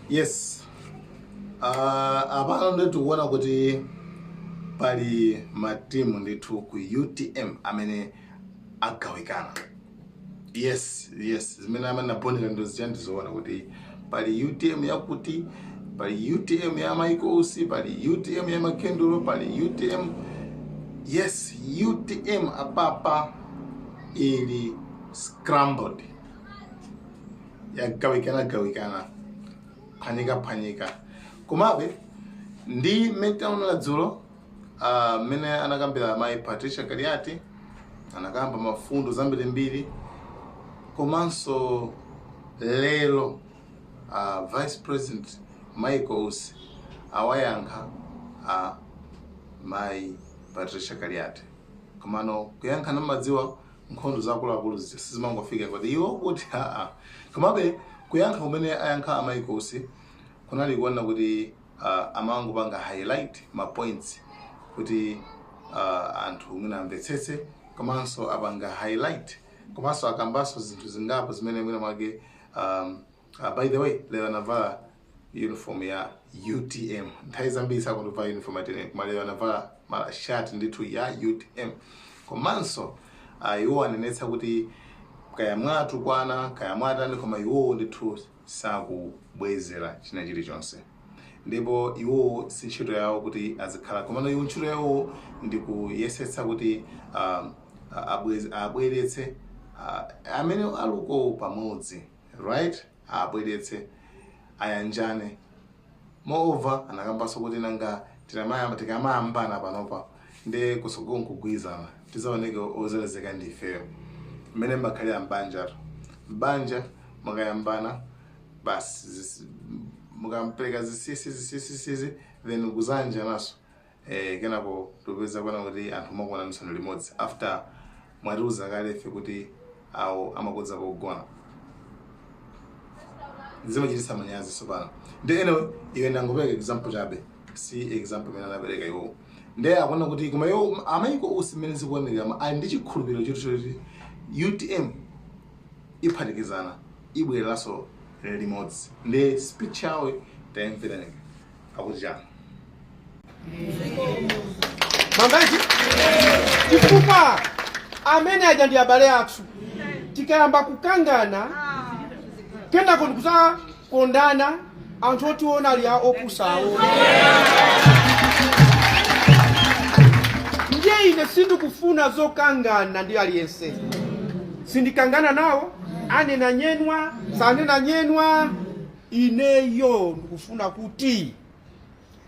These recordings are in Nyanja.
Yes. Apano ndetu kuona kuti pali matimu ndetu ku UTM amene agawikana. Yes. Zimene amene naponera ndo zizoona kuti pali UTM yakuti, pali UTM ya Maikosi, pali UTM ya Makenduro, pali UTM. Yes, UTM apapa ili scrambled. Yagawikana. Phanyika. Komabe ndi metaona la dzulo mene anakambira mai Patricia Kaliati, anakamba mafundo zambiri komanso lelo Vice President Michaels awayankha mai Patricia Kaliati. Komano kuyankha namadziwa nkhondo zakuluakulu sizimangofika kuti iwo kuti komabe kuyankha kumene ayankha Michaels kunali kuona kuti amangu panga highlight ma points kuti anthu mwina amvetsetse komanso apanga highlight komanso akambaso zinthu zingapo zimene mwina mwake by the way lero anavala uniform ya UTM. Nthawi zambiri sakundivala uniform ya UTM koma lero anavala shirt ndithu ya UTM komanso iwo anenetsa kuti kaya mwatu kwana kaya mwatani koma iwo ndithu sakubwezera china chilichonse, ndipo iwo si ntchito yawo kuti azikhala komano iwo ntchito yawo ndi kuyesetsa kuti abweretse amene aluko pamodzi, right? Abweretse ayanjane. Moreover anakambaso kuti nanga tikamayambana panopa ndi kusogolo nkugwizana tizaoneka ozelezeka ndifeyo mmene mbakhale mbanja mukayambana basi mukampereka zisisi then kuzanja naso kenako tupeza kuona kuti anthu makuona nsano limodzi after mwatiuza kale ife kuti awo amakodza kugona zimachititsa manyazi sopano. Ndi eno iwe ndangopereka example chabe, si example imene anapereka iwo ndi akuona kuti koma iwo amayiko usimene zikuoneka ali ndi chikhulupiriro choti UTM iphatikizana ibwereranso limodzi. Ndi speech yawo tayimveraneka akuti chani mangaji chifukwa amene aja ndi abale athu tikayamba kukangana kenako ndikuzakondana anthu otiona ali opusawo. Ndiye ine sindikufuna zokangana ndi aliyense, sindikangana nawo anena nyenwa sanena nyenwa. Ineyo ndikufuna kuti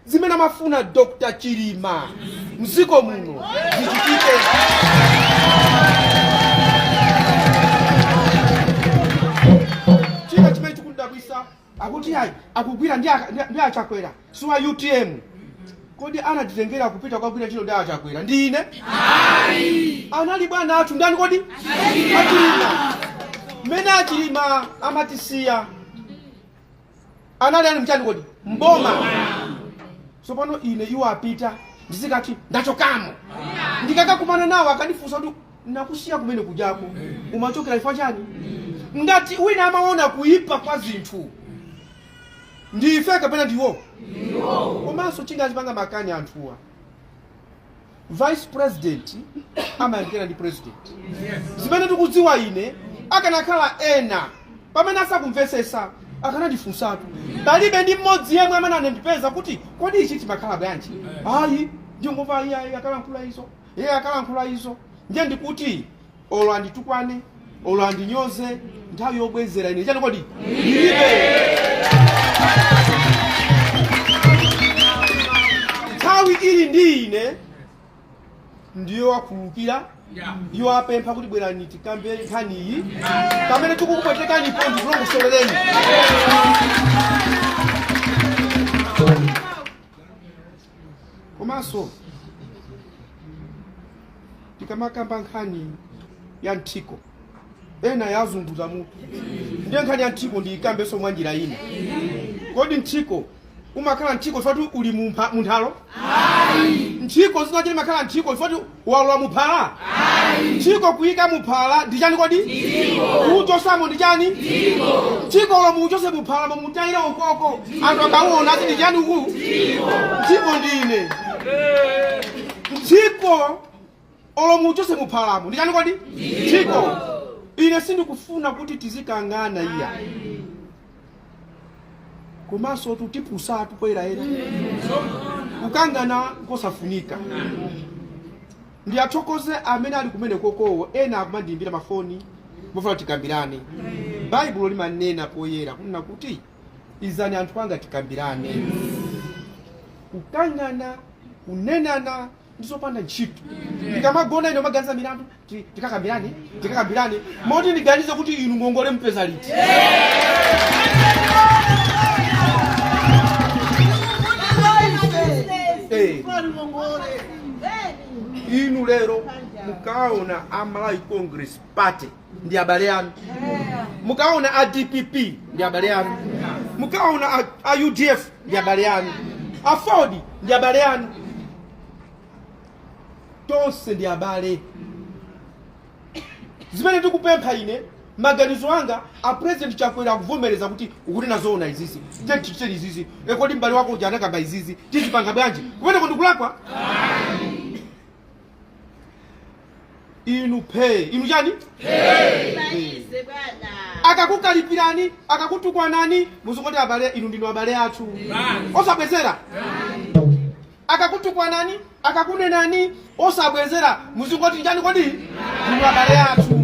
zimene amafuna Dr. Chilima mziko muno zichitike. Chika chimene chikundabwisa akuti hayi akugwira ndi achakwera siwa UTM. Kodi anatitengera kupita kwa gwira chino ndi achakwera ndine? Hayi. Anali bwana athu ndani kodi? Achilima. Mene Achilima amatisiya anali ani mchani kodi? Mboma. Sopano ine iwo apita ndizikati ndachokamo. Ndikakakumana nawo akanifunsa kuti nakusiya kumene kujako umachokera ifa chani? Ngati wina amaona kuipa kwa zinthu ndife kapena ndiwo? Komanso chingachipanga makani anthuwa. Vice President amayandikira ndi President. Zimene tikudziwa ine akanakhala ena pamene asakumvesesa akanandifunsatu. Palibe ndi mmodzi yemwe amene anandipeza kuti kodi ichi chimakhala bwanji. Hayi ndingomva iye akalankhula izo. Ndiye ndikuti olo anditukwane olo andinyoze nthawi yobwezera ine chani kodi ilibe. Nthawi ili ndi ine ndiyo akhululukira iwo apempha kuti bwerani tikambe nkhani iyi pamene tikukupwetekani po ndikulongosolereni. Komanso tikamakamba nkhani ya nthiko ena yazunguza mutu ndiye nkhani ya nthiko ndiyikambenso mwa njira ina. Kodi nthiko umakhala nthiko fatu uli munthalo? Hayi. Nthiko zinachili makhala nthiko fatu walwa muphala? Hayi. Chiko kuyika muphala ndi chani kodi? Uchosamo ndi chani? Chiko lo muchose muphala mumutaira ukoko. Anthu akaona ati ndi chani uku? Chiko ndine. Chiko olo muchose muphalamo ndi chani kodi? Chiko. Ine sindikufuna kuti tizikangana iya. Komanso tutipusa tukwera era. Kukangana kosafunika. Ndi athokoze amene ali kumene kokowo ena akumandiimbira mafoni mofuna tikambirane. Baibulo limanena poyera kunena kuti izani anthu anga tikambirane. Kukangana, kunenana ndizopanda ntchito. Ndikamagona ino maganiza milandu tikakambirane. Moti ndiganize kuti inu ngongole mpeza liti. Inu lero mukaona Amalawi Congress Party ndi abale yanu. Mukaona ADPP ndi abale yanu. Mukaona UDF ndi abale yanu. Afodi ndi abale yanu. Tonse ndi abale. Zimene ndikupempha ine maganizo anga a president Chakwera kuvomereza kuti ukuti nazoona izizi. Tichite izizi. Ekodi mbali wako ujana kamba izizi. Tizipanga bwanji. Kumene kondikulakwa? Inu pay. Inu chani? Pay. Akakukalipirani, akakutukwanani, muzungoti abale inu ndinu abale athu. Osabwezera. Akakutukwanani, akakunenani, osabwezera, muzungoti njani kodi? Ndinu abale athu.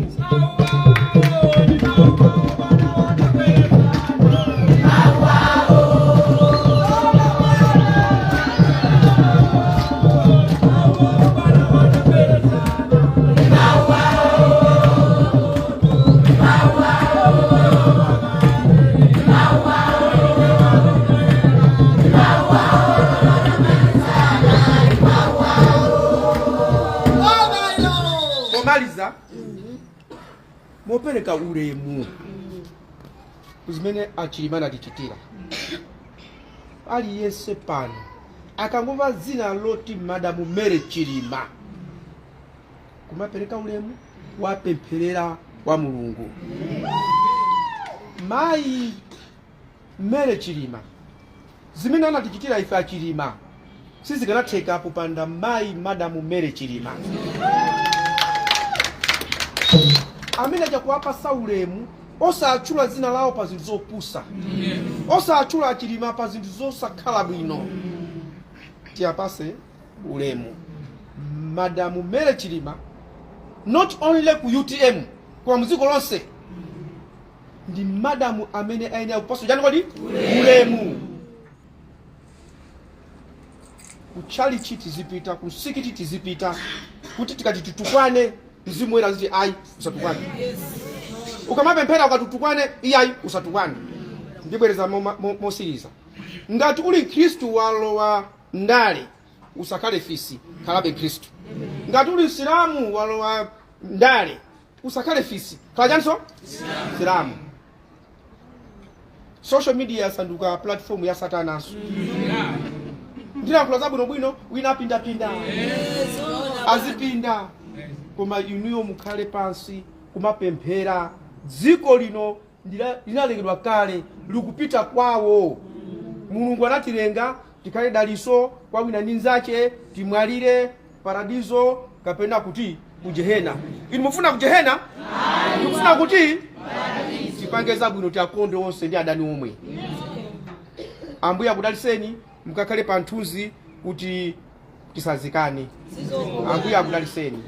Maliza mopereka ulemu kuzimene achilimana tichitira. Aliyense pano akangomva zina loti Madamu Mary Chilima kumapereka ulemu wapempherera wa Mulungu. Mayi Mary Chilima zimene anatichitira ife achilima sizikanatheka popanda mayi Madamu Mary Chilima. Amene chakuwapa saulemu osachula zina lawo pa zinthu zopusa. Osachula Chilima pa zinthu zosakhala bwino. Tiyapase ulemu Madamu Mary Chilima, not only ku UTM kwa muziko lonse. Ndi madamu amene ayenera kupasa jani kodi ulemu. Kuchali chiti zipita, kusikiti tizipita, kuti tikati tutukwane mzimu wera ziti ai usatukwane. Ukamapemphera ukatutukwane ai usatukwane. Ndibwereza mosiriza. Ngati uli Kristu walowa ndale usakale fisi kalabe Kristu. Ngati uli Islamu walowa ndale usakale fisi kala janso Islamu. Social media sanduka platform ya satanaso. Ndina kulaza bwino wina pinda azipinda koma inuyo mukhale pansi kumapemphera. Dziko lino linalengedwa kale likupita kwawo. Mulungu anatilenga tikhale daliso kwa wina ninzache, timwalire paradizo kapena kuti kujehena. Inu mufuna kujehena? Mufuna kuti tipangeza bwino tiakonde onse ndi adani omwe. Ambuya kudaliseni mukakale panthuzi kuti tisazikane. Ambuya kudaliseni.